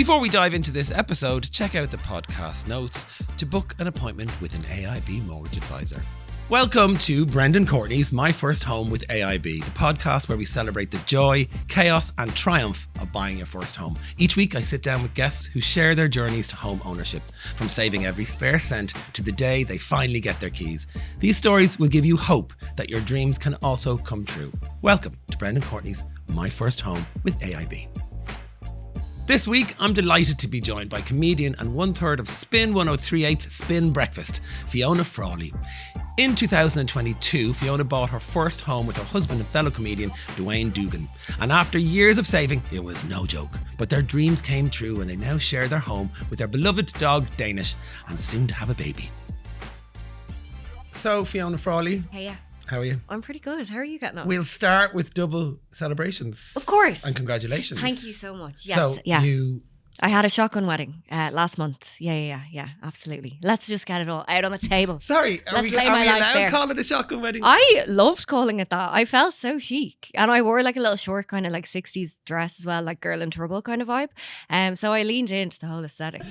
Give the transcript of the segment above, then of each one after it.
Before we dive into this episode, check out the podcast notes to book an appointment with an AIB mortgage advisor. Welcome to Brendan Courtney's My First Home with AIB, the podcast where we celebrate the joy, chaos and triumph of buying your first home. Each week I sit down with guests who share their journeys to home ownership, from saving every spare cent to the day they finally get their keys. These stories will give you hope that your dreams can also come true. Welcome to Brendan Courtney's My First Home with AIB. This week, I'm delighted to be joined by comedian and one-third of Spin 1038's Spin Breakfast, Fiona Frawley. In 2022, Fiona bought her first home with her husband and fellow comedian, Duane Doogan. And after years of saving, it was no joke. But their dreams came true and they now share their home with their beloved dog, Danish, and soon to have a baby. So, Fiona Frawley. Hey, How are you? I'm pretty good. How are you getting on? We'll start with double celebrations. Of course. And congratulations. Thank you so much. Yes. So yeah. I had a shotgun wedding last month. Yeah, absolutely. Let's just get it all out on the table. Sorry, are we allowed to call it a shotgun wedding? I loved calling it that. I felt so chic. And I wore like a little short kind of like 60s dress as well, like Girl in Trouble kind of vibe. So I leaned into the whole aesthetic.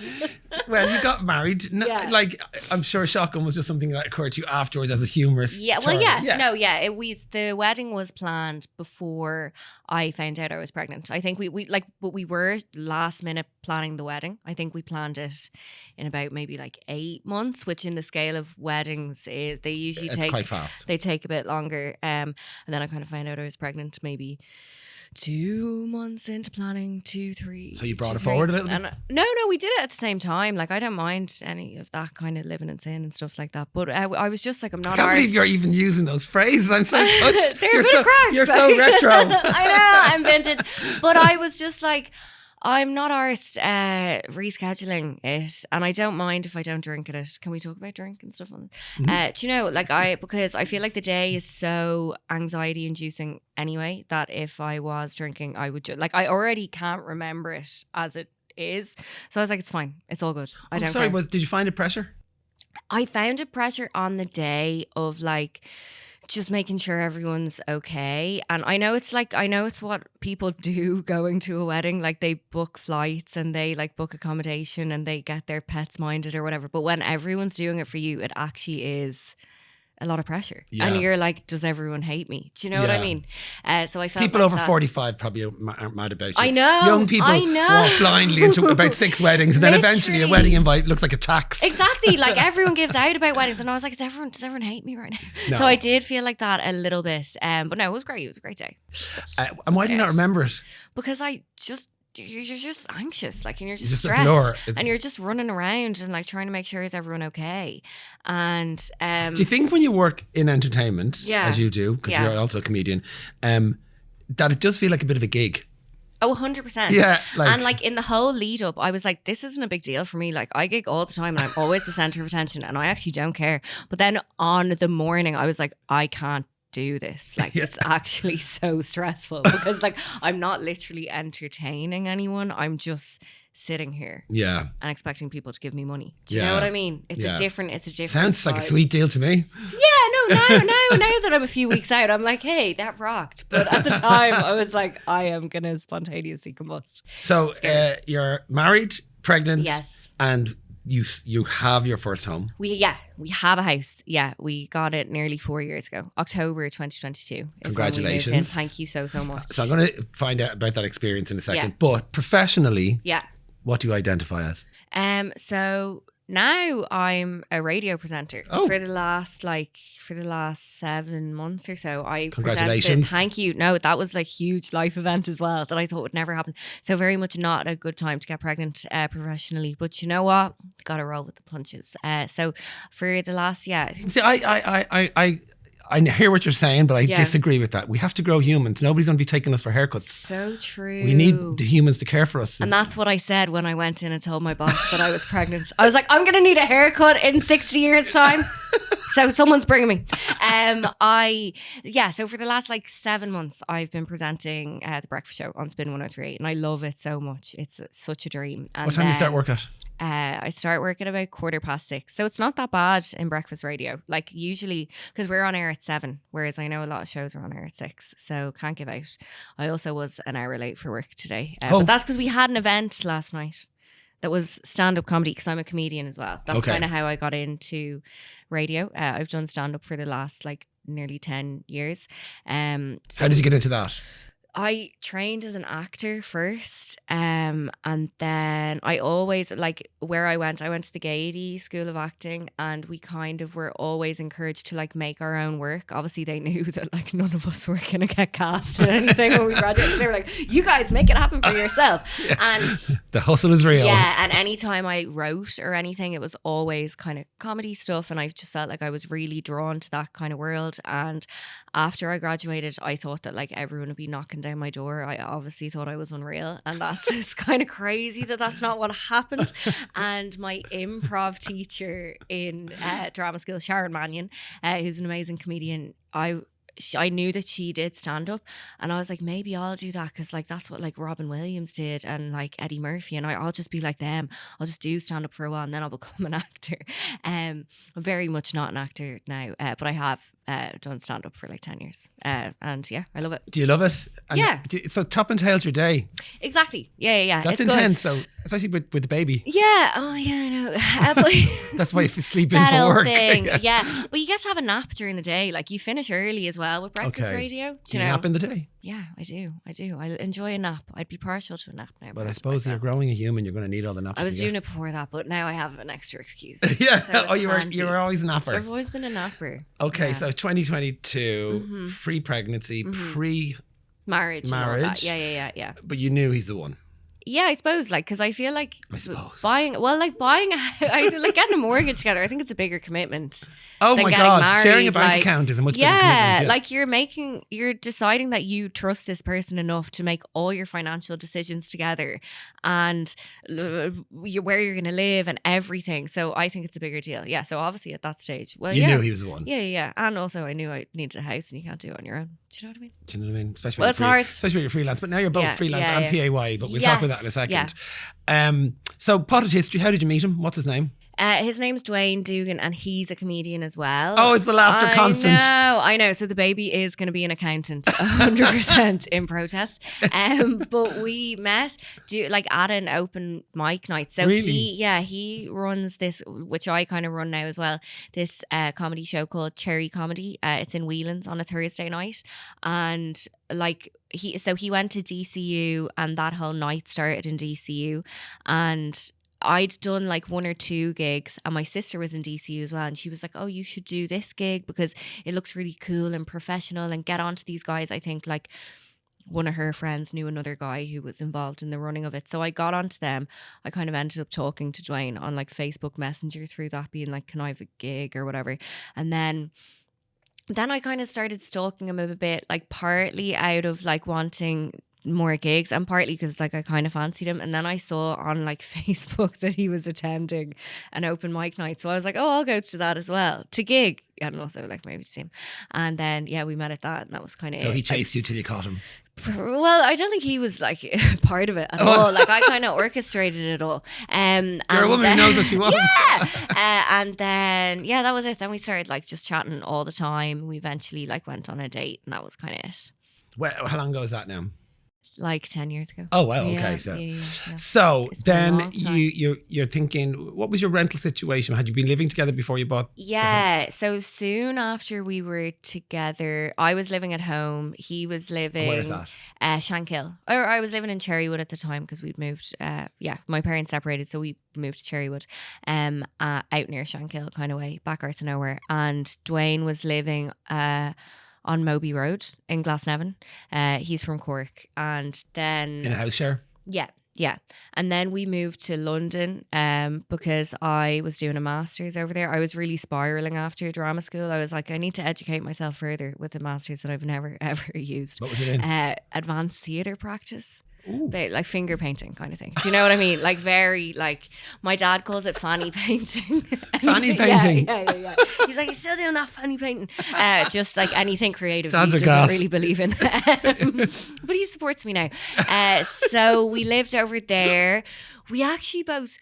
Well, you got married. Yeah. Like, I'm sure shotgun was just something that occurred to you afterwards as a humorous Yeah, term. well, yes. No, yeah. The wedding was planned before I found out I was pregnant. I think we were last minute planning the wedding. I think we planned it in about maybe like 8 months, which in the scale of weddings is they usually it's quite fast. They take a bit longer. And then I kind of found out I was pregnant maybe 2 months into planning, 2, 3. So you brought it forward a little bit? And no, we did it at the same time. Like I don't mind any of that kind of living in sin and stuff like that. But I was just like, I'm not. I can't believe you're even using those phrases. I'm so touched. They're a bit of crack. You're so retro. I know, I'm vintage. But I was just like, I'm not arsed rescheduling it, and I don't mind if I don't drink at it. Can we talk about drink and stuff on this? Do you know, because I feel like the day is so anxiety inducing anyway, that if I was drinking, I would I already can't remember it as it is. So I was like, it's fine. It's all good. I don't care. Did you find it pressure? I found it pressure on the day of like, just making sure everyone's okay. And I know it's what people do going to a wedding. Like they book flights and they like book accommodation and they get their pets minded or whatever. But when everyone's doing it for you, it actually is a lot of pressure. Yeah. And you're like, does everyone hate me? Do you know what I mean? So I felt people like over 45 probably aren't mad about you. I know. Young people walk blindly into about 6 weddings and then eventually a wedding invite looks like a tax. Exactly. Like everyone gives out about weddings and I was like, does everyone hate me right now? No. So I did feel like that a little bit. But no, it was great. It was a great day. And why do you not remember it? Because you're just anxious, like, and you're just stressed, and you're just running around and like trying to make sure is everyone okay. And do you think when you work in entertainment, as you do, because you're also a comedian, that it does feel like a bit of a gig? Oh, 100%. Yeah. And like in the whole lead up, I was like, this isn't a big deal for me. Like I gig all the time and I'm always the center of attention and I actually don't care. But then on the morning, I was like, I can't do this. Like it's actually so stressful because like I'm not literally entertaining anyone. I'm just sitting here and expecting people to give me money. Do you know what I mean? It's a different sounds vibe. Like a sweet deal to me. Yeah, no, now that I'm a few weeks out, I'm like, hey, that rocked. But at the time I was like, I am gonna spontaneously combust. So you're married, pregnant, yes, and you have your first home. We have a house. Yeah, we got it nearly 4 years ago. October 2022. Congratulations. When we moved in. Thank you so much. So I'm going to find out about that experience in a second. But professionally, what do you identify as? So now I'm a radio presenter for the last 7 months or so. Congratulations. Thank you. No, that was like huge life event as well that I thought would never happen. So very much not a good time to get pregnant professionally. But you know what? Got to roll with the punches. So for the last See, I hear what you're saying, but I disagree with that. We have to grow humans. Nobody's going to be taking us for haircuts. So true. We need the humans to care for us. And that's what I said when I went in and told my boss that I was pregnant. I was like, I'm going to need a haircut in 60 years' time. So someone's bringing me. So for the last 7 months, I've been presenting the breakfast show on Spin 1038, and I love it so much. It's such a dream. And what time do you start work at? I start work at about 6:15. So it's not that bad in breakfast radio. Like usually, because we're on air at at 7, whereas I know a lot of shows are on air at 6, so can't give out. I also was an hour late for work today, but that's because we had an event last night that was stand-up comedy, because I'm a comedian as well. That's kind of how I got into radio. I've done stand-up for the last like nearly 10 years. So how did you get into that? I trained as an actor first, and then I always, like, where I went to the Gaiety School of Acting, and we kind of were always encouraged to like make our own work. Obviously they knew that like none of us were going to get cast in anything when we graduated. They were like, you guys make it happen for yourself. And the hustle is real. Yeah, and anytime I wrote or anything, it was always kind of comedy stuff, and I just felt like I was really drawn to that kind of world. And after I graduated, I thought that like everyone would be knocking down my door. I obviously thought I was unreal, and it's kind of crazy that that's not what happened. And my improv teacher in drama school, Sharon Mannion, who's an amazing comedian, I knew that she did stand up, and I was like, maybe I'll do that, because like that's what like Robin Williams did and like Eddie Murphy, and I'll just be like them. I'll just do stand up for a while and then I'll become an actor. I'm very much not an actor now, but I have done stand up for like 10 years, and yeah, I love it. Do you love it? And yeah. So top and tail's your day. Exactly. Yeah. That's it's intense, good. though, especially with the baby. Yeah. Oh yeah, I know. But that's why you sleep in for work. Thing. Yeah, but you get to have a nap during the day. Like you finish early as well with breakfast radio. Do you nap in the day? Yeah, I do. I enjoy a nap. I'd be partial to a nap now. But I suppose you're growing a human. You're going to need all the naps. I was doing it before that, but now I have an extra excuse. Yeah. So you were always a napper. I've always been a napper. Okay, so 2022, pre-pregnancy, pre-marriage. Yeah. But you knew he's the one. Yeah, I suppose, like, because I feel like buying like getting a mortgage together, I think it's a bigger commitment. Oh than my getting God, married. sharing a bank account is a much bigger commitment. Yeah, like you're deciding that you trust this person enough to make all your financial decisions together, and where you're going to live and everything. So I think it's a bigger deal. Yeah, so obviously at that stage, you knew he was the one. Yeah. And also I knew I needed a house, and you can't do it on your own. Do you know what I mean? Do you know what I mean? Especially it's hard. Especially when you're freelance. But now you're both freelance and PAYE, but we'll talk about that in a second. Yeah. So potted history, how did you meet him? What's his name? His name's Duane Doogan, and he's a comedian as well. Oh, it's the laughter constant. I know. So the baby is going to be an accountant, 100% in protest. But we met at an open mic night. So really? he runs this, which I kind of run now as well, this comedy show called Cherry Comedy. It's in Whelan's on a Thursday night, and he went to DCU, and that whole night started in DCU, and I'd done like 1 or 2 gigs, and my sister was in DCU as well, and she was like, oh, you should do this gig because it looks really cool and professional, and get onto these guys. I think like one of her friends knew another guy who was involved in the running of it, so I got onto them. I kind of ended up talking to Duane on like Facebook Messenger through that, being like, can I have a gig or whatever. And then I kind of started stalking him a bit, like partly out of like wanting more gigs, and partly because like I kind of fancied him. And then I saw on like Facebook that he was attending an open mic night, so I was like, oh, I'll go to that as well, to gig, and also like maybe to see him. And then we met at that, and that was kind of so he chased you till you caught him. Well, I don't think he was like part of it at all. Like I kind of orchestrated it all. You're a woman who knows what she wants. Yeah. And then that was it. Then we started like just chatting all the time. We eventually like went on a date, and that was kind of it. Well, how long ago is that now? Like 10 years ago. Oh wow, okay. So then you're thinking, what was your rental situation? Had you been living together before you bought? Yeah, so soon after we were together, I was living at home. He was living. Where is that? Shankill. Or I was living in Cherrywood at the time, because we'd moved. My parents separated, so we moved to Cherrywood, out near Shankill kind of way, back arse of nowhere. And Duane was living on Moby Road in Glasnevin. He's from Cork. And then in a house share? Yeah. And then we moved to London because I was doing a master's over there. I was really spiraling after drama school. I was like, I need to educate myself further with a master's that I've never ever used. What was it in? Advanced theatre practice. Like finger painting kind of thing. Do you know what I mean? Like very like, my dad calls it fanny painting. Fanny painting? Yeah. He's like, he's still doing that fanny painting. Just like anything creative Dads he doesn't really believe in. But he supports me now. So we lived over there. We actually both,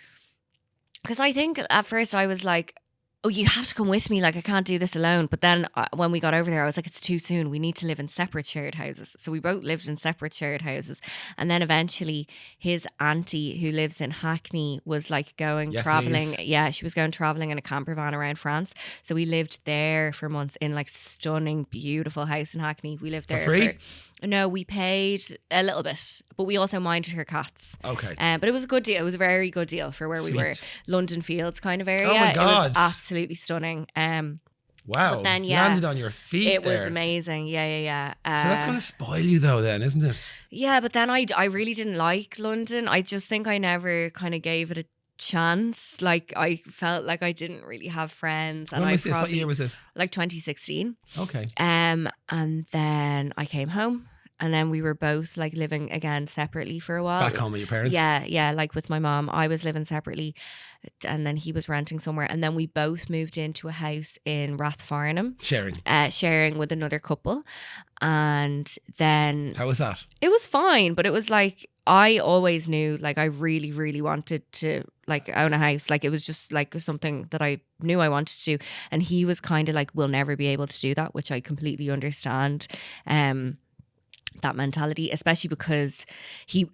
because I think at first I was like, oh, you have to come with me. Like, I can't do this alone. But then when we got over there, I was like, it's too soon. We need to live in separate shared houses. So we both lived in separate shared houses. And then eventually his auntie, who lives in Hackney, was like going traveling. Please. Yeah, she was going traveling in a camper van around France. So we lived there for months in like stunning, beautiful house in Hackney. We lived there For free? No, we paid a little bit, but we also minded her cats. Okay. But it was a good deal. It was a very good deal for where we were. London Fields kind of area. Oh my God. It was absolutely stunning. Wow. But then, Landed on your feet. It there. was amazing. Yeah. So that's going to spoil you though then, isn't it? Yeah, but then I really didn't like London. I just think I never kind of gave it a chance. Like, I felt like I didn't really have friends. And When was I this? What year was this? Like 2016. Okay. And then I came home. And then we were both like living again separately for a while. Back home with your parents? Yeah. Like with my mom, I was living separately, and then he was renting somewhere. And then we both moved into a house in Rathfarnham. Sharing with another couple. And then... How was that? It was fine, but it was like, I always knew like I really, really wanted to like own a house. Like, it was just like something that I knew I wanted to do. And he was kind of like, we'll never be able to do that, which I completely understand. That mentality, especially because he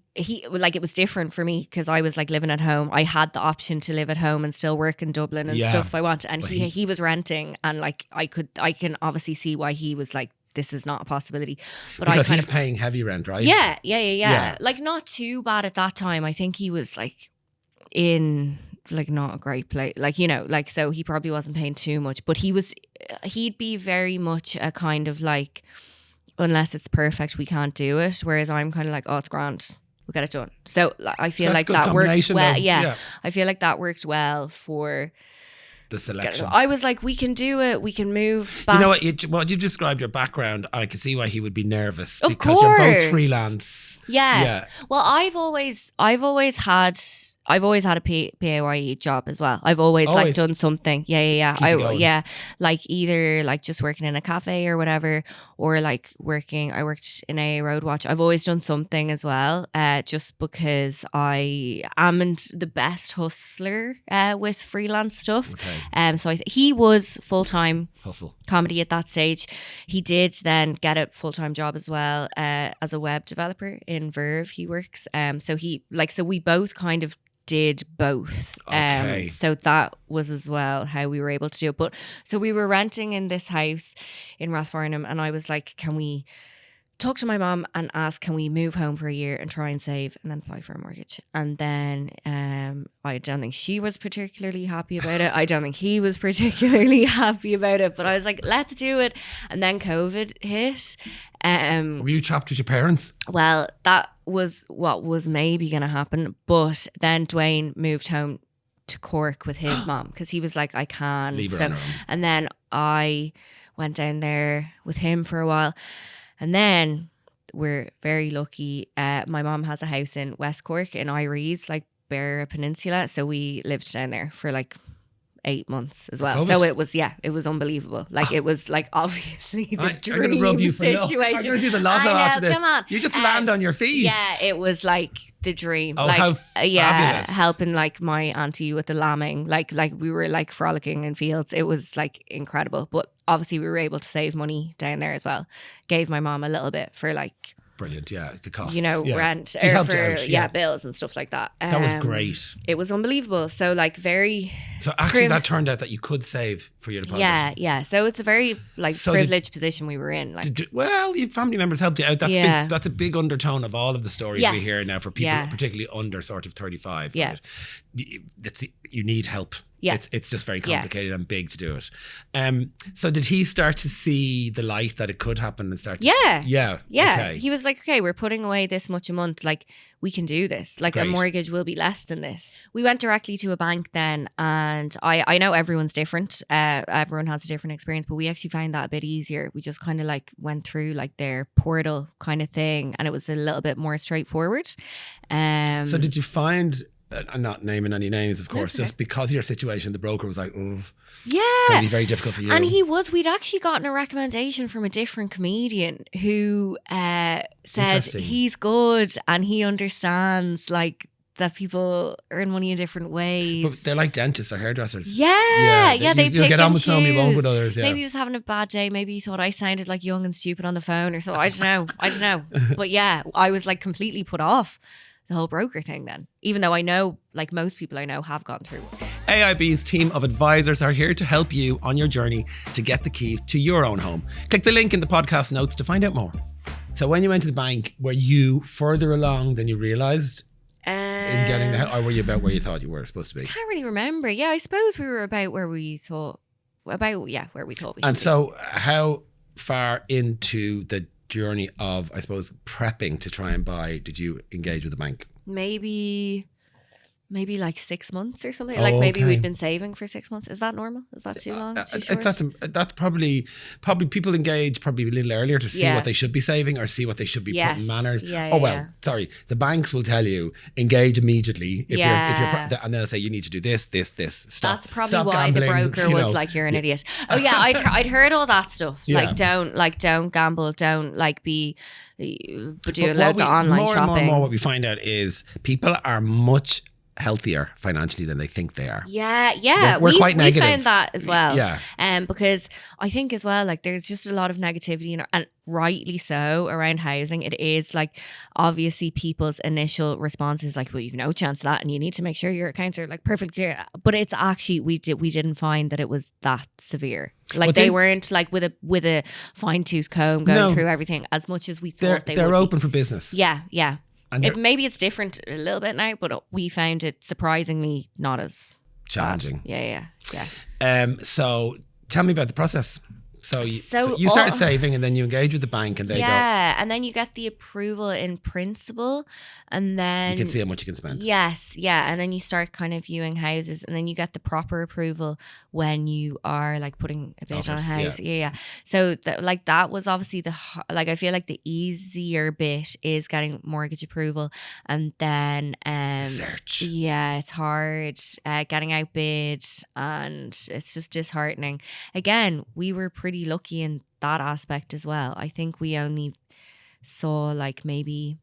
like, it was different for me because I was like living at home. I had the option to live at home and still work in Dublin and stuff I want. And he was renting, and like I can obviously see why he was like, this is not a possibility. But because he's paying heavy rent, right? Yeah. Like, not too bad at that time. I think he was like in like not a great place, like, you know, like, so he probably wasn't paying too much, but he'd be very much a kind of like, unless it's perfect, we can't do it. Whereas I'm kind of like, oh, it's grand, we'll get it done. So I feel like that worked well. Yeah, I feel like that worked well for the selection. I was like, we can do it. We can move back. You know what? You described your background. I can see why he would be nervous. Of because course. You're both freelance. Yeah. Well, I've always had a PAYE job as well. I've always like done something. Yeah. Like either like just working in a cafe or whatever, or like I worked in a road watch. I've always done something as well, just because I am the best hustler with freelance stuff. Okay. So he was full-time hustle comedy at that stage. He did then get a full-time job as well, as a web developer in Verve. He works. So we both kind of did both. Okay. So that was as well how we were able to do it. But so we were renting in this house in Rathfarnham, and I was like, can we talk to my mom and ask, can we move home for a year and try and save and then apply for a mortgage? And then I don't think she was particularly happy about it. I don't think he was particularly happy about it, but I was like, let's do it. And then COVID hit. Were you trapped with your parents? Well, that was what was maybe going to happen. But then Duane moved home to Cork with his mom because he was like, I can. Leave her on her own. And then I went down there with him for a while. And then we're very lucky. My mom has a house in West Cork in Irees, like Beara Peninsula. So we lived down there for like 8 months as well. So it was unbelievable. Like, it was like obviously the dream I'm gonna rub you situation. I'm going to do the lotto after this. Come on. You just land on your feet. Yeah, it was like the dream. Oh, like, how fabulous. Helping like my auntie with the lambing. Like we were like frolicking in fields. It was like incredible. But obviously we were able to save money down there as well. Gave my mom a little bit for like, brilliant, yeah, the costs, rent or for bills and stuff like that. That was great. It was unbelievable. So like very. So actually, that turned out that you could save for your deposit. Yeah. So it's a very like privileged position we were in. Like, well, your family members helped you out. That's a big undertone of all of the stories we hear now for people, particularly under sort of 35. Yeah, you need help. Yeah. It's just very complicated and big to do it. So did he start to see the light that it could happen and start to Yeah. Okay. He was like, okay, we're putting away this much a month. Like, we can do this. Like, a mortgage will be less than this. We went directly to a bank then, and I know everyone's different. Everyone has a different experience, but we actually found that a bit easier. We just kind of like went through like their portal kind of thing, and it was a little bit more straightforward. So did you find... I'm not naming any names, of course, just because of your situation, the broker was like, it's going to be very difficult for you. And we'd actually gotten a recommendation from a different comedian who said he's good and he understands like that people earn money in different ways. But they're like dentists or hairdressers. Yeah, they you'll pick get on and with some, you won't with choose. others. Yeah. Maybe he was having a bad day. Maybe he thought I sounded like young and stupid on the phone or so. I don't know. But yeah, I was like completely put off the whole broker thing then, even though I know, like most people I know have gone through. AIB's team of advisors are here to help you on your journey to get the keys to your own home. Click the link in the podcast notes to find out more. So when you went to the bank, were you further along than you realised in getting the house, or were you about where you thought you were supposed to be? I can't really remember. Yeah, I suppose we were about where we thought we should And be. so how far into the journey of, I suppose, prepping to try and buy did you engage with the bank? Maybe like 6 months or something. Like maybe we'd been saving for 6 months. Is that normal? Is that too long? Too short? That's probably people engage probably a little earlier to see what they should be saving or see what they should be putting manners. Sorry. The banks will tell you engage immediately if you're and they'll say you need to do this. Stop. That's probably Stop why gambling, the broker was like, you're an idiot. Oh yeah, I'd heard all that stuff. Yeah. Don't gamble, don't be doing loads of online shopping. And more what we find out is people are much healthier financially than they think they are. Yeah. We're quite negative. We found that as well. Yeah. Because I think as well, like there's just a lot of negativity and rightly so around housing. It is like obviously people's initial response is like, well, you've no chance of that and you need to make sure your accounts are like perfectly clear. But it's actually we didn't find that it was that severe. Like they weren't like with a fine tooth comb going through everything as much as we thought they would. They're open for business. Yeah. Maybe it's different a little bit now, but we found it surprisingly not as challenging. Bad. Yeah. So tell me about the process. So you started saving and then you engage with the bank and they go. Yeah, and then you get the approval in principle and then you can see how much you can spend. Yes, yeah. And then you start kind of viewing houses and then you get the proper approval when you are like putting a bid on a house. Yeah. So that was obviously I feel like the easier bit is getting mortgage approval and then search. Yeah, it's hard getting outbid and it's just disheartening. Again, we were pretty lucky in that aspect as well. I think we only saw like maybe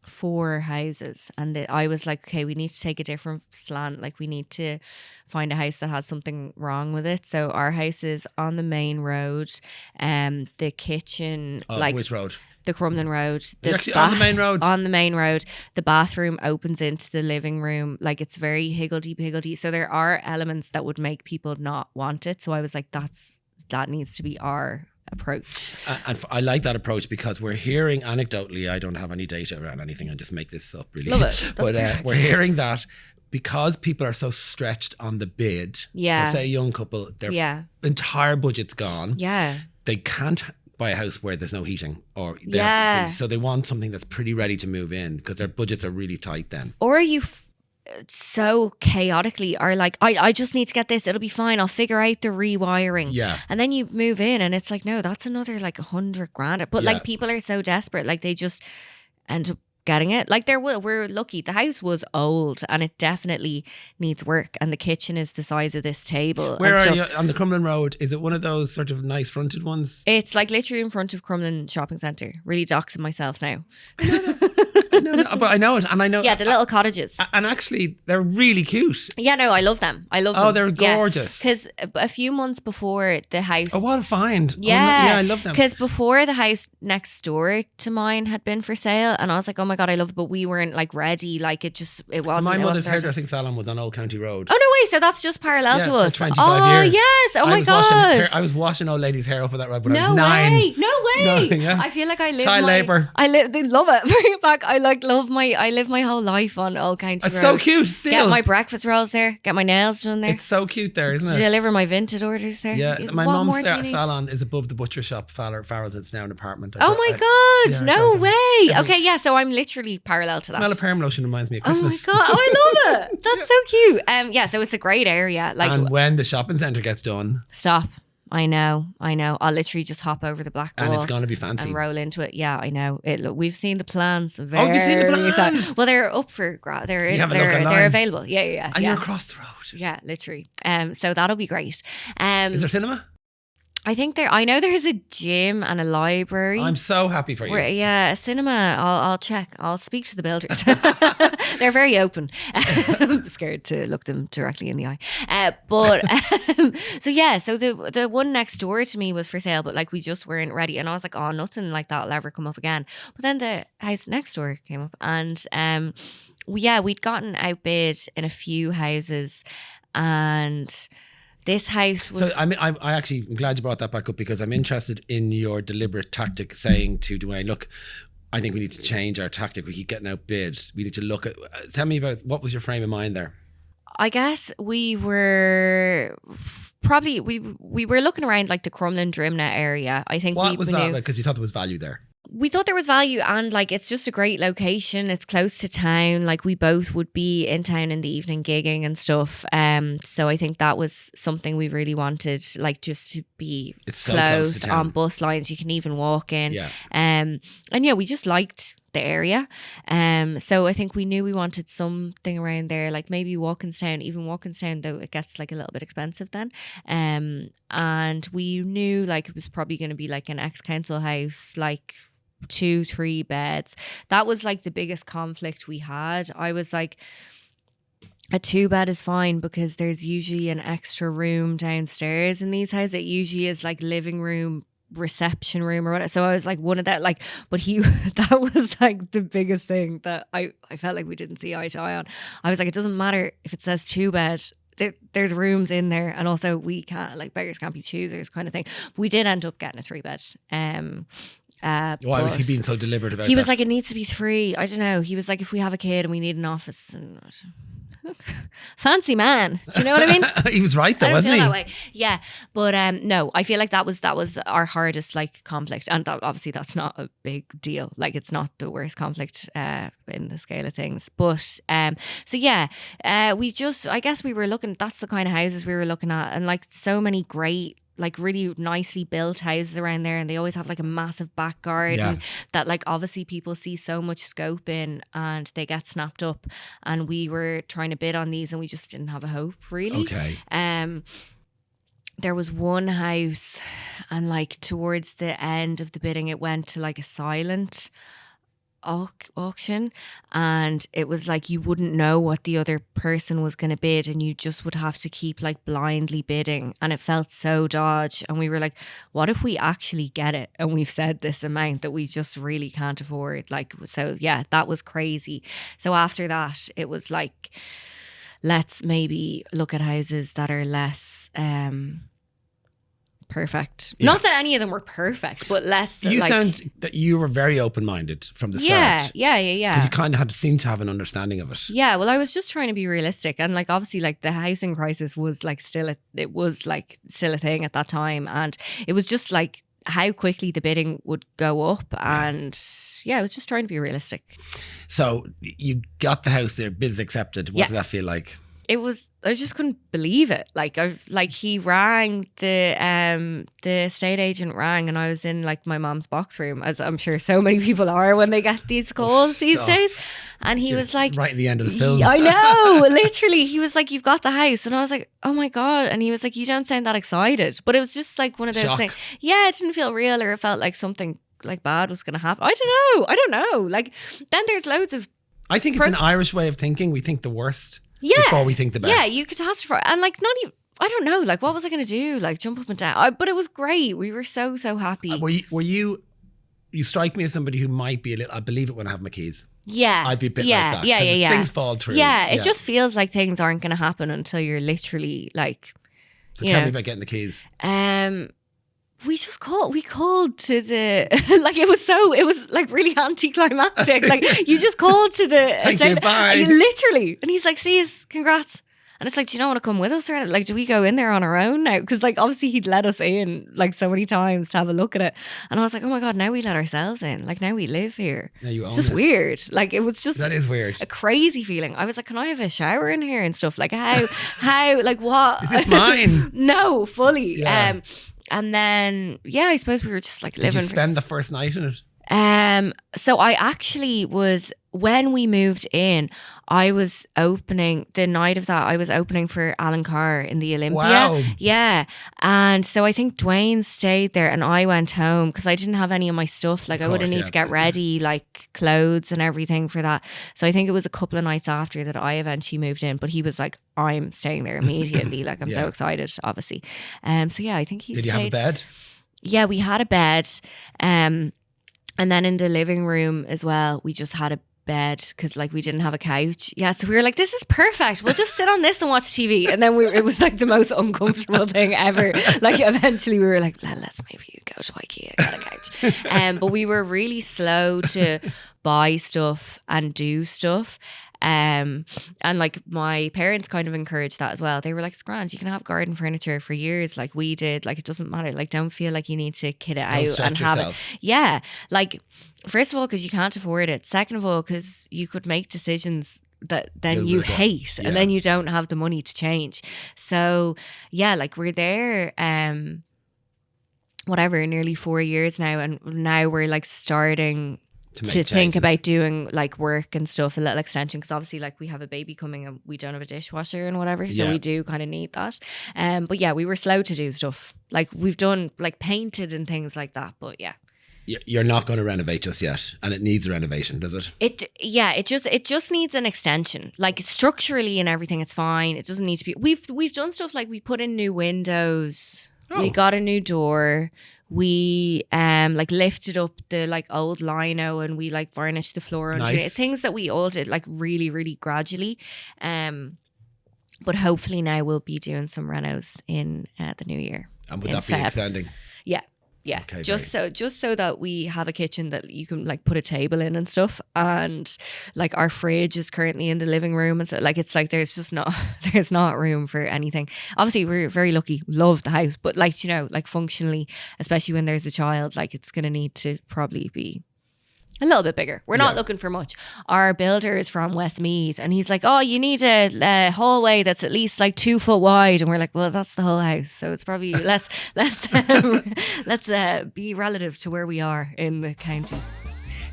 4 houses and I was like, okay, we need to take a different slant. Like we need to find a house that has something wrong with it. So our house is on the main road. The kitchen, which road? The Crumlin Road. You're actually on the main road? On the main road. The bathroom opens into the living room. Like it's very higgledy-piggledy. So there are elements that would make people not want it. So I was like, that needs to be our approach. And I like that approach because we're hearing anecdotally, I don't have any data around anything, I just make this up really. Love it. But we're hearing that because people are so stretched on the bid. So say a young couple, their entire budget's gone. Yeah. They can't buy a house where there's no heating or so they want something that's pretty ready to move in because their budgets are really tight then. Or you so chaotically are like, I just need to get this, it'll be fine, I'll figure out the rewiring. Yeah. And then you move in and it's like, no, that's another like $100,000. But like people are so desperate, like they just end up getting it. Like we're lucky. The house was old and it definitely needs work and the kitchen is the size of this table. Where are you on the Crumlin Road? Is it one of those sort of nice fronted ones? It's like literally in front of Crumlin Shopping Centre. Really doxing myself now. No, but I know it, and I know. Yeah, the little cottages, and actually, they're really cute. Yeah, no, I love them. them. Oh, they're gorgeous. Because a few months before the house. Oh, what a find! Yeah, I love them. Because before the house next door to mine had been for sale, and I was like, oh my god, I love it, but we weren't like ready. Like it wasn't. So my mother's hairdressing salon was on Old County Road. Oh no way! So that's just parallel to us. 25 years. Yes! Oh my god! I was washing old ladies' hair up on that road when I was 9. No way! Yeah. I feel like I live child labour. They love it. Bring it back. I live my whole life on Old County Road. It's so cute. Still. Get my breakfast rolls there. Get my nails done there. It's so cute there, isn't it? Deliver my Vinted orders there. Yeah, my mum's salon is above the butcher shop. Farrell's. It's now an apartment. Oh my god! No way. Okay, yeah. So I'm literally parallel to that. Smell of perm lotion reminds me of Christmas. Oh my god! I love it. That's so cute. Yeah. So it's a great area. Like, and when the shopping centre gets done, stop. I know. I'll literally just hop over the black wall. And it's going to be fancy. And roll into it. Yeah, I know. Look, we've seen the plans. Have you seen the plans? Excited. Well, they're up for they're available. Yeah. And you're across the road. Yeah, literally. So that'll be great. Is there cinema? I think I know there's a gym and a library. I'm so happy for you. Yeah, a cinema. I'll check. I'll speak to the builders. They're very open. I'm scared to look them directly in the eye. So the one next door to me was for sale, but like we just weren't ready. And I was like, oh, nothing like that will ever come up again. But then the house next door came up, and we'd gotten outbid in a few houses, and this house was... So I'm glad you brought that back up, because I'm interested in your deliberate tactic, saying to Duane, look, I think we need to change our tactic. We keep getting outbid. We need to look at... Tell me about, what was your frame of mind there? I guess we were probably... We were looking around like the Crumlin Drimnagh area. I think what was that? Because you thought there was value there. We thought there was value, and like it's just a great location. It's close to town. Like we both would be in town in the evening gigging and stuff. So I think that was something we really wanted, like just to be close on bus lines. You can even walk in. Yeah. And yeah, we just liked the area. So I think we knew we wanted something around there, like maybe Walkinstown, though it gets like a little bit expensive then. And we knew like it was probably going to be like an ex-council house, like 2-3 beds. That was like the biggest conflict we had. I was like, a 2-bed is fine because there's usually an extra room downstairs in these houses. It usually is like living room, reception room or whatever. So I was like one of that, like, but that was like the biggest thing that I felt like we didn't see eye to eye on. I was like, it doesn't matter if it says 2-bed. There's rooms in there, and also we can't, like, beggars can't be choosers kind of thing. But we did end up getting a 3-bed. Why was he being so deliberate about that? He was like, it needs to be 3. I don't know. He was like, if we have a kid and we need an office, and fancy man. Do you know what I mean? He was right though, wasn't he? That way. Yeah, but no, I feel like that was our hardest like conflict, and obviously that's not a big deal. Like it's not the worst conflict in the scale of things. But so yeah, I guess we were looking. That's the kind of houses we were looking at, and like so many great, like really nicely built houses around there, and they always have like a massive back garden that like obviously people see so much scope in, and they get snapped up. And we were trying to bid on these, and we just didn't have a hope really. Okay. There was one house, and like towards the end of the bidding, it went to like a silent auction, and it was like you wouldn't know what the other person was going to bid, and you just would have to keep like blindly bidding, and it felt so dodge. And we were like, what if we actually get it and we've said this amount that we just really can't afford? Like, so yeah, that was crazy. So after that, it was like, let's maybe look at houses that are less perfect. Yeah. Not that any of them were perfect, but less. You sound that you were very open-minded from the start. Yeah. Because you kind of seemed to have an understanding of it. Yeah, well, I was just trying to be realistic, and like obviously, like the housing crisis was like still a thing at that time, and it was just like how quickly the bidding would go up, and yeah, I was just trying to be realistic. So you got the house there, bids accepted. What did that feel like? I just couldn't believe it. He rang, the estate agent rang, and I was in like my mom's box room, as I'm sure so many people are when they get these calls these days. And he was like, right at the end of the film. I know, literally. He was like, you've got the house. And I was like, oh my God. And he was like, you don't sound that excited. But it was just like one of those things. Yeah, it didn't feel real, or it felt like something like bad was going to happen. I don't know. Like then there's loads of... I think it's an Irish way of thinking. We think the worst. Yeah. Before we think the best. Yeah, you catastrophize. And like, not even, I don't know, like, what was I going to do? Like, jump up and down. But it was great. We were so happy. Were you strike me as somebody who might be a little, I believe it when I have my keys. Yeah. I'd be a bit like that. Yeah. Things fall through. Yeah, it just feels like things aren't going to happen until you're literally like... So tell me about getting the keys. We called to the, like, it was like really anticlimactic. Like, you just called to the, thank you, bye. Literally. And he's like, see us, congrats. And it's like, do you not want to come with us? Or like, do we go in there on our own now? Because like, obviously he'd let us in like so many times to have a look at it. And I was like, oh my God, now we let ourselves in. Like now we live here. Now you own it's just weird. Like it was just... That is weird. A crazy feeling. I was like, can I have a shower in here and stuff? Like how, like what? Is this mine? No, fully. Yeah. And then, yeah, I suppose we were just like living. Did you spend the first night in it? So I actually was when we moved in, I was opening the night of that. I was opening for Alan Carr in the Olympia. Wow. Yeah, and so I think Duane stayed there, and I went home because I didn't have any of my stuff. Like I would have need to get ready, like clothes and everything for that. So I think it was a couple of nights after that I eventually moved in. But he was like, "I'm staying there immediately." Like I'm so excited, obviously. So yeah, I think he. Did stayed. You have a bed? Yeah, we had a bed. And then in the living room as well, we just had a bed because like we didn't have a couch. Yeah, so we were like, this is perfect. We'll just sit on this and watch TV. And then it was like the most uncomfortable thing ever. Like eventually we were like, let's maybe go to IKEA, get a couch. But we were really slow to buy stuff and do stuff. And like my parents kind of encouraged that as well. They were like, it's grand, you can have garden furniture for years like we did. Like it doesn't matter. Like don't feel like you need to kit it out and have it. Yeah. Like first of all, because you can't afford it. Second of all, because you could make decisions that then you hate and then you don't have the money to change. So yeah, like we're there whatever, nearly 4 years now, and now we're like starting to think about doing like work and stuff, a little extension, because obviously like we have a baby coming and we don't have a dishwasher and whatever, so we do kind of need that. But yeah, we were slow to do stuff. Like we've done like painted and things like that, but yeah. You're not going to renovate just yet, and it needs a renovation, does it? It just needs an extension. Like structurally and everything, it's fine. It doesn't need to be. We've done stuff like we put in new windows. We got a new door. We like lifted up the like old lino and we like varnished the floor under it. Things that we all did like really, really gradually. But hopefully now we'll be doing some renos in the new year. And would that be extending? Yeah. Yeah, okay, just so that we have a kitchen that you can like put a table in and stuff, and like our fridge is currently in the living room, and so like it's like there's not room for anything. Obviously, we're very lucky, love the house, but like like functionally, especially when there's a child, like it's gonna need to probably be a little bit bigger. We're not looking for much. Our builder is from Westmeath, and he's like, oh, you need a hallway that's at least like 2 foot wide. And we're like, well, that's the whole house. So it's probably let's be relative to where we are in the county.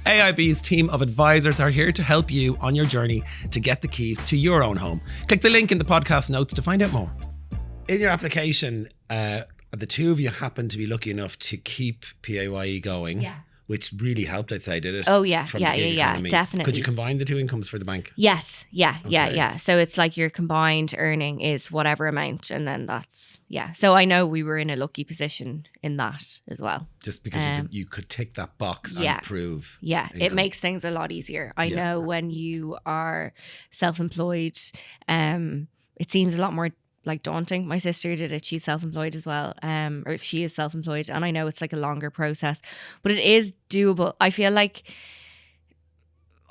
AIB's team of advisors are here to help you on your journey to get the keys to your own home. Click the link in the podcast notes to find out more. In your application, the two of you happen to be lucky enough to keep PAYE going. Yeah. Which really helped, I'd say, did it? Oh, yeah. Yeah, definitely. Could you combine the two incomes for the bank? Yes. Yeah. So it's like your combined earning is whatever amount. And then that's, So I know we were in a lucky position in that as well. Just because you could tick that box and prove. Yeah, income. It makes things a lot easier. I know when you are self-employed, it seems a lot more like daunting. My sister did it. She's self-employed as well. Or she is self-employed, and I know it's like a longer process, but it is doable. I feel like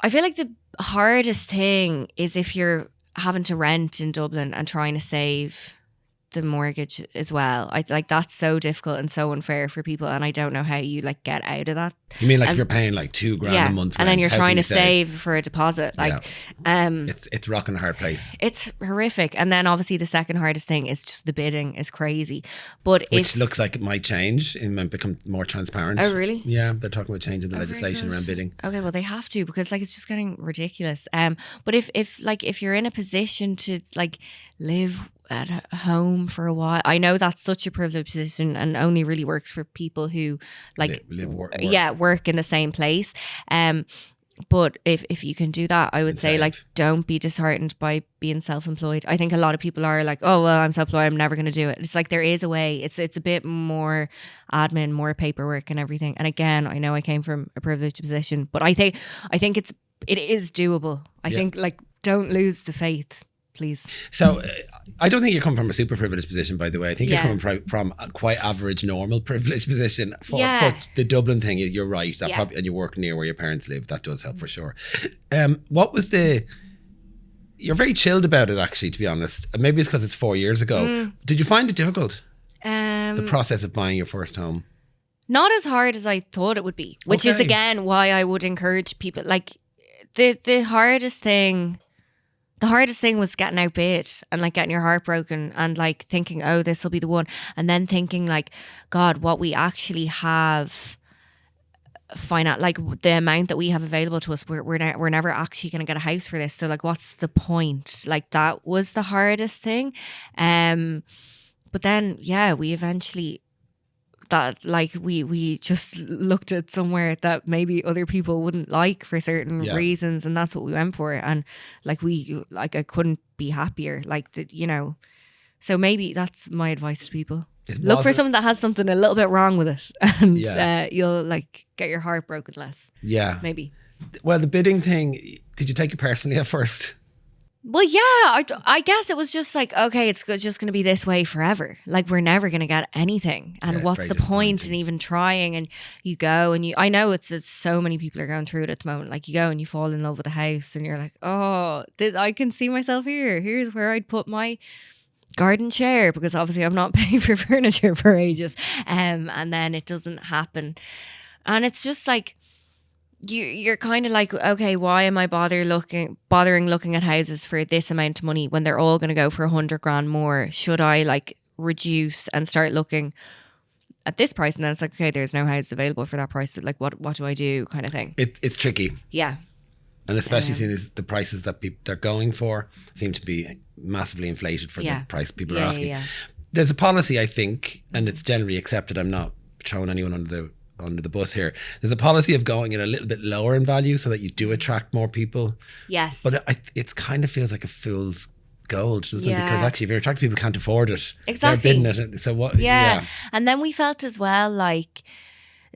the hardest thing is if you're having to rent in Dublin and trying to save the mortgage as well. I like that's so difficult and so unfair for people, and I don't know how you like get out of that. You mean like if you're paying like $2,000 a month, and then you're trying to save for a deposit, like it's rocking a hard place. It's horrific. And then obviously the second hardest thing is just the bidding is crazy, but which looks like it might change. It might become more transparent. Oh really? Yeah, they're talking about changing the legislation around bidding. Okay, well they have to, because like it's just getting ridiculous. But if you're in a position to like live at home for a while, I know that's such a privileged position and only really works for people who like work in the same place. But if you can do that, I would say like don't be disheartened by being self-employed. I think a lot of people are like, oh well, I'm self-employed, I'm never going to do it. It's like there is a way. It's a bit more admin, more paperwork and everything. And again, I know I came from a privileged position, but I think it is doable. I think like don't lose the faith, please. So I don't think you're coming from a super privileged position, by the way. I think you're coming from a quite average, normal privileged position. But the Dublin thing, you're right. That probably, and you work near where your parents live. That does help for sure. What was you're very chilled about it, actually, to be honest. Maybe it's because it's 4 years ago. Did you find it difficult? The process of buying your first home? Not as hard as I thought it would be, which is again why I would encourage people. Like the hardest thing was getting outbid and like getting your heart broken and like thinking, oh, this will be the one. And then thinking like, God, what we actually have like the amount that we have available to us, we're never actually going to get a house for this. So like, what's the point? Like that was the hardest thing. But then, yeah, we eventually we just looked at somewhere that maybe other people wouldn't like for certain reasons, and that's what we went for. And like I couldn't be happier. Like so maybe that's my advice to people. Look for something that has something a little bit wrong with it, and you'll like get your heart broken less. Yeah, maybe. Well, the bidding thing, did you take it personally at first? Well, yeah, I guess it was just like, okay, it's just going to be this way forever. Like, we're never going to get anything. And what's the point in even trying? And you go and I know it's so many people are going through it at the moment. Like, you go and you fall in love with a house and you're like, oh, I can see myself here. Here's where I'd put my garden chair, because obviously I'm not paying for furniture for ages. And then it doesn't happen. And it's just like, you're kind of like, okay, why am I bothering looking at houses for this amount of money when they're all going to go for 100 grand more? Should I like reduce and start looking at this price? And then it's like, okay, there's no house available for that price. Like, what do I do, kind of thing? It's tricky. Yeah. And especially seeing the prices that they're going for seem to be massively inflated for the price people are asking. Yeah. There's a policy, I think, and it's generally accepted. I'm not throwing anyone under the bus here. There's a policy of going in a little bit lower in value so that you do attract more people. Yes. But it kind of feels like a fool's gold, doesn't it? Because actually, if you're attracting people who can't afford it, exactly, they're bidding it. So what? Yeah. And then we felt as well like,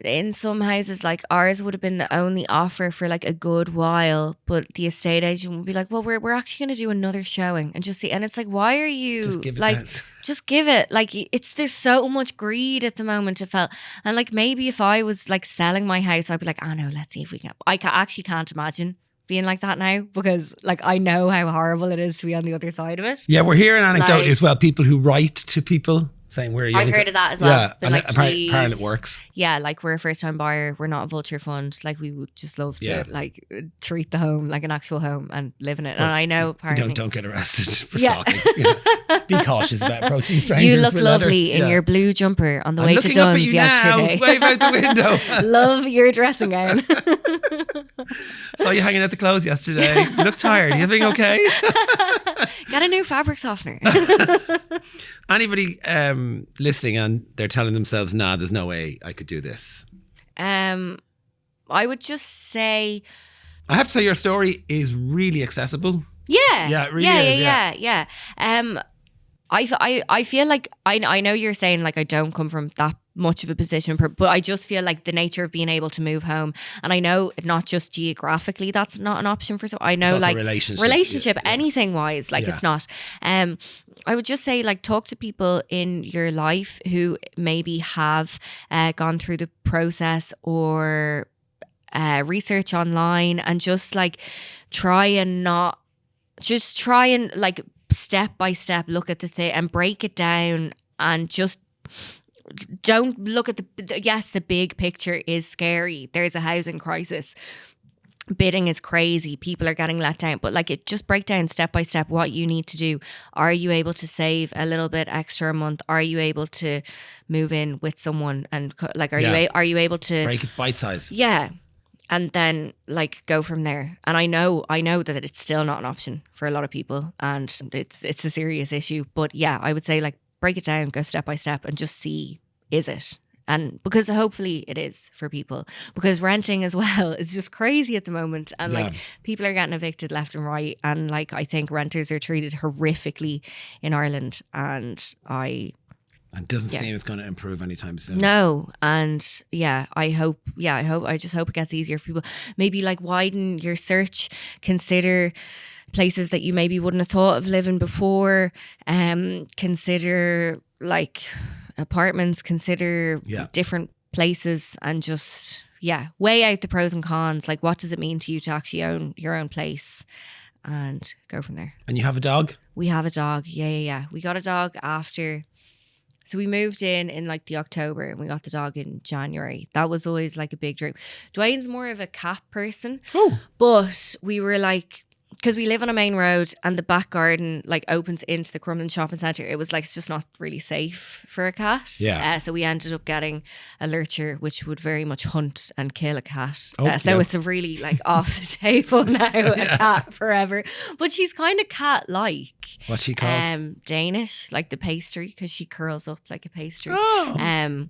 in some houses, like ours would have been the only offer for like a good while, but the estate agent would be like, well, we're actually going to do another showing and just see. And it's like, why are you just give it like, that. Just give it. Like, there's so much greed at the moment, it felt. And like, maybe if I was like selling my house, I'd be like, oh no, let's see if we can. Actually can't imagine being like that now, because like I know how horrible it is to be on the other side of it. Yeah, we're hearing anecdotally as well, people who write to people saying we're I've heard of that as well. Yeah, and like, apparently it works. Yeah, like we're a first time buyer, we're not a vulture fund. Like we would just love to like treat the home like an actual home and live in it. But and I know apparently don't get arrested for stalking. Be cautious about approaching strangers. You look lovely in your blue jumper on the way to Dunn's yesterday. Now, wave out the window. Love your dressing gown. Saw you hanging out the clothes yesterday. You look tired. You feeling okay? Got a new fabric softener. Anybody listening and they're telling themselves, nah, there's no way I could do this. I would just say, I have to say your story is really accessible. Yeah. It really is. Yeah. I feel like I know you're saying like I don't come from that much of a position, but I just feel like the nature of being able to move home, and I know not just geographically that's not an option for I know like relationship anything wise, like it's not. I would just say like talk to people in your life who maybe have gone through the process or research online, and just like try and like step by step look at the thing and break it down, and just don't look at the big picture is scary. There's a housing crisis. Bidding is crazy. People are getting let down. But like, it just break down step by step what you need to do. Are you able to save a little bit extra a month? Are you able to move in with someone? And like, are you able to break it bite size? Yeah. And then like go from there. And I know that it's still not an option for a lot of people, and it's a serious issue. But yeah, I would say like break it down, go step by step, and just see, is it? And because hopefully it is for people, because renting as well is just crazy at the moment, and like people are getting evicted left and right, and like I think renters are treated horrifically in Ireland, and it doesn't seem it's going to improve anytime soon. No. And I just hope it gets easier for people. Maybe like widen your search, consider places that you maybe wouldn't have thought of living before, consider like apartments, consider different places, and just weigh out the pros and cons. Like, what does it mean to you to actually own your own place, and go from there. And you have a dog? We have a dog. Yeah. We got a dog after. So we moved in like the October, and we got the dog in January. That was always like a big dream. Duane's more of a cat person, but we were like, because we live on a main road and the back garden like opens into the Crumlin shopping centre. It was like, it's just not really safe for a cat. Yeah. So we ended up getting a lurcher, which would very much hunt and kill a cat. Oh, So yeah. it's a really like off the table now, a cat forever. But she's kind of cat-like. What's she called? Danish, like the pastry, because she curls up like a pastry. Oh.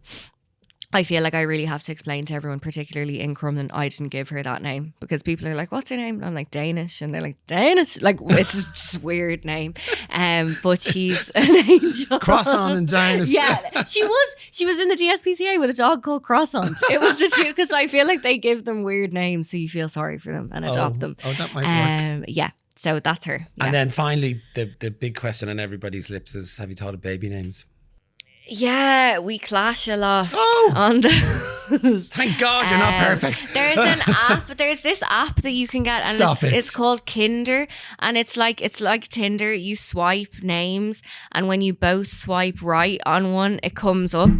I feel like I really have to explain to everyone, particularly in Crumlin, I didn't give her that name because people are like, what's her name? And I'm like, Danish. And they're like, Danish? Like, it's just a weird name. But she's an angel. Croissant and Danish. Yeah, she was in the DSPCA with a dog called Croissant. It was the two, because I feel like they give them weird names so you feel sorry for them and adopt them. Oh, that might work. Yeah, so that's her. Yeah. And then finally, the big question on everybody's lips is, have you thought of baby names? Yeah, we clash a lot Oh! on those. Thank God you're not perfect. There's an app. There's this app that you can get, and Stop it. it's called Kinder, and it's like Tinder. You swipe names, and when you both swipe right on one, it comes up.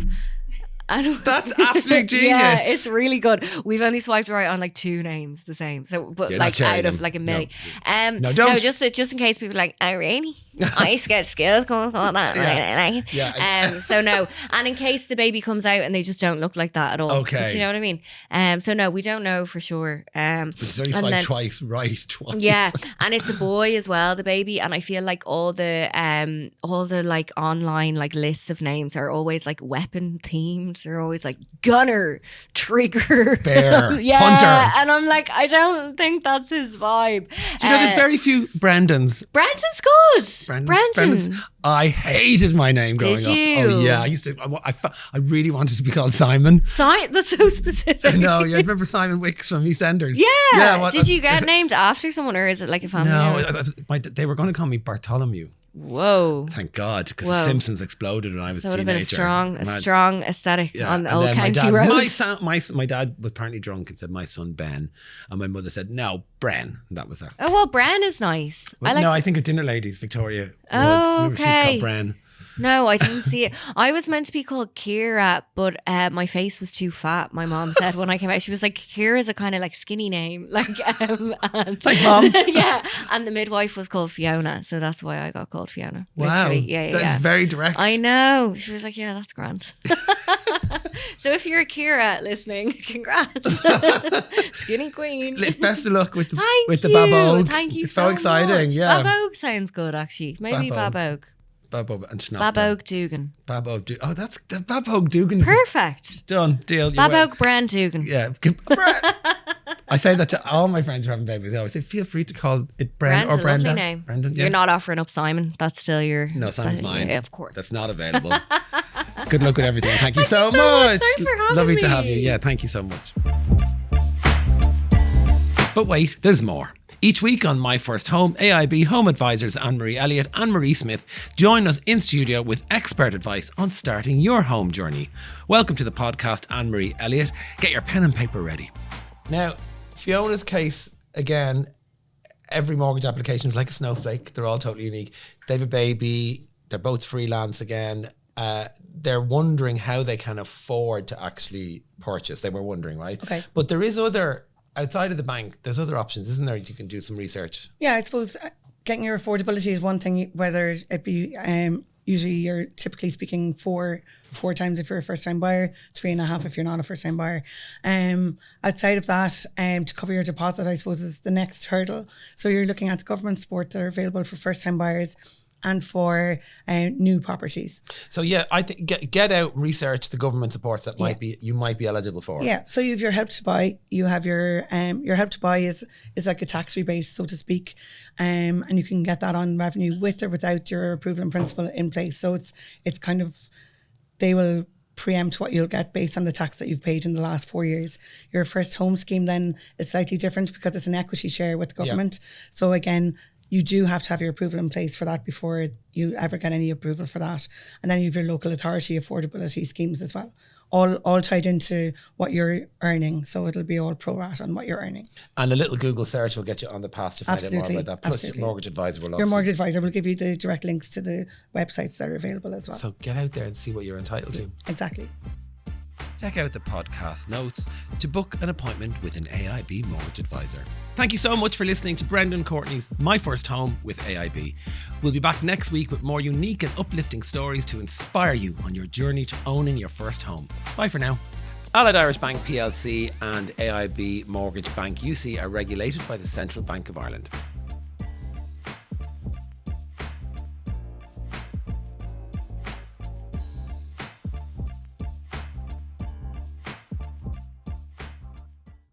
That's absolute genius. Yeah, it's really good. We've only swiped right on like 2 names the same. So, but You're like not sharing out of them. like a million. No, don't. No, just in case people are like, oh really? I scared skills going on that. Yeah. So no, and in case the baby comes out and they just don't look like that at all. Okay. Do you know what I mean? So no, we don't know for sure. But it's only and swiped then- twice, right? Twice. Yeah, and it's a boy as well, the baby, and I feel like all the like online like lists of names are always like weapon themed. They're always like gunner, trigger, Bear, yeah, hunter. and I'm like, I don't think that's his vibe. You know, there's very few Brandons. Brandon's good. Brandon. Brandon's. I hated my name growing Did up. you? Oh yeah, I used to. I really wanted to be called Simon. That's so specific. I know. Yeah, I remember Simon Wicks from EastEnders. Yeah. Did you get named after someone, or is it like a family name? No, they were going to call me Bartholomew. Whoa. Thank God, because Whoa. The Simpsons exploded when I was That a would have teenager. been a strong aesthetic on the and old then my county dad, road. my dad was apparently drunk and said, "My son Ben," and my mother said, "No, Bren." And that was that. Oh well, Bren is nice. I think of Dinner Ladies, Victoria Woods. Oh, Remember she's okay. called Bren. No, I didn't see it. I was meant to be called Kira, but my face was too fat. My mom said when I came out, she was like, Kira's a kind of like skinny name. Like, and, Like mom. yeah. And the midwife was called Fiona. So that's why I got called Fiona. Wow. Literally. Yeah. That's very direct. I know. She was like, yeah, that's grand. So if you're a Kira listening, congrats. Skinny queen. Best of luck with the Thank the you. Babog. Thank you It's so exciting. much. Yeah. Babog sounds good, actually. Maybe Babog. Babog. Babog and Schnapper. Babog Doogan. Babog Doogan. Oh, that's the Babog Doogan. Perfect. Done. Deal. Babog Brand Doogan. Yeah. I say that to all my friends who are having babies. I always say, feel free to call it Bren Brand's or a Brenda. lovely name. Brendan, yeah. You're not offering up Simon. That's still your... No, Simon's mine. Yeah, of course. That's not available. Good luck with everything. Thank you so you so much. much. Thanks for having Lovely to me. have you. Yeah, thank you so much. But wait, there's more. Each week on My First Home, AIB Home Advisors Anne-Marie Elliott and Marie Smith join us in studio with expert advice on starting your home journey. Welcome to the podcast, Anne-Marie Elliott. Get your pen and paper ready. Now, Fiona's case, again, every mortgage application is like a snowflake. They're all totally unique. They have a baby. They're both freelance again. They're wondering how they can afford to actually purchase. They were wondering, right? Okay. But there is other... Outside of the bank, there's other options, isn't there? You can do some research. Yeah, I suppose getting your affordability is one thing, whether it be usually you're typically speaking four times if you're a first time buyer, 3.5 if you're not a first time buyer. Outside of that, to cover your deposit, I suppose is the next hurdle. So you're looking at the government support that are available for first time buyers and for new properties. So yeah, I think get out, research the government supports that you might be eligible for. Yeah, so you have your help to buy. You have your help to buy is like a tax rebate, so to speak, and you can get that on revenue with or without your approval in principle in place. So it's kind of, they will preempt what you'll get based on the tax that you've paid in the last 4 years. Your first home scheme then is slightly different because it's an equity share with the government. So again, you do have to have your approval in place for that before you ever get any approval for that. And then you have your local authority affordability schemes as well, all tied into what you're earning. So it'll be all pro rata on what you're earning. And a little Google search will get you on the path to find out more about that. Plus Absolutely. your mortgage advisor will Your obviously... mortgage advisor will give you the direct links to the websites that are available as well. So get out there and see what you're entitled to. Exactly. check out the podcast notes to book an appointment with an AIB mortgage advisor. Thank you so much for listening to Brendan Courtney's My First Home with AIB. We'll be back next week with more unique and uplifting stories to inspire you on your journey to owning your first home. Bye for now. Allied Irish Bank plc and AIB Mortgage Bank UC are regulated by the Central Bank of Ireland.